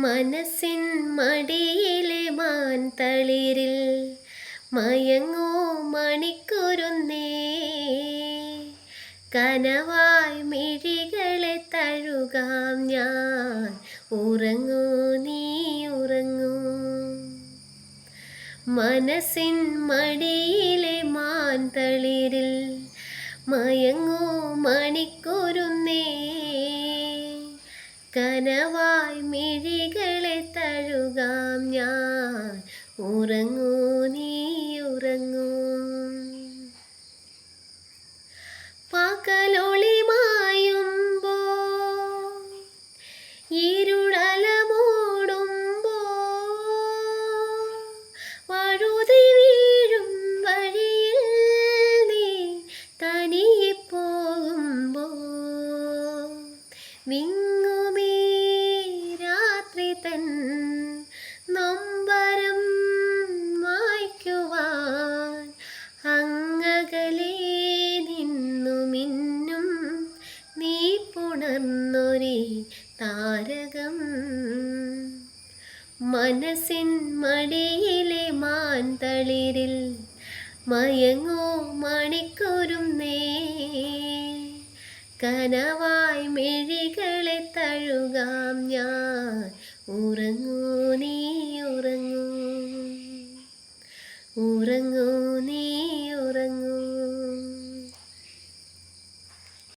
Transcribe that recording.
മനസ്സിൻ മടിയിലെ മാൻതളിരിൽ മയങ്ങൂ മണിക്കുരുന്നേ, കനവായി മിഴികളെ തഴുകാം ഞാൻ. ഉറങ്ങൂ നീ ഉറങ്ങൂ. മനസ്സിൻ മടിയിലെ മാൻതളിരിൽ മയങ്ങൂ മണിക്കുരുന്നേ, കനവായി മിഴികളെ തഴുകാം ഞാൻ. ഉറങ്ങൂ നീ ഉറങ്ങൂ. പകലൊളി മായുമ്പോ ഇരുളല മൂടുമ്പോ, വഴുതി വീഴും വഴിയിൽ നീ തനിയെ പോകുമ്പോ, വിങ്ങുമീ രാത്രി തൻ നൊമ്പരം മായ്ക്കുവാൻ അങ്ങകലേ നിന്നു മിന്നും നീ പുണർന്നൊരേ താരകം. മനസ്സിൻ മടിയിലെ മാൻതളിരിൽ മയങ്ങൂ മണിക്കുരുന്നേ, കനവായി മിഴികളെ തഴുകാം ഞാൻ. ഉറങ്ങൂ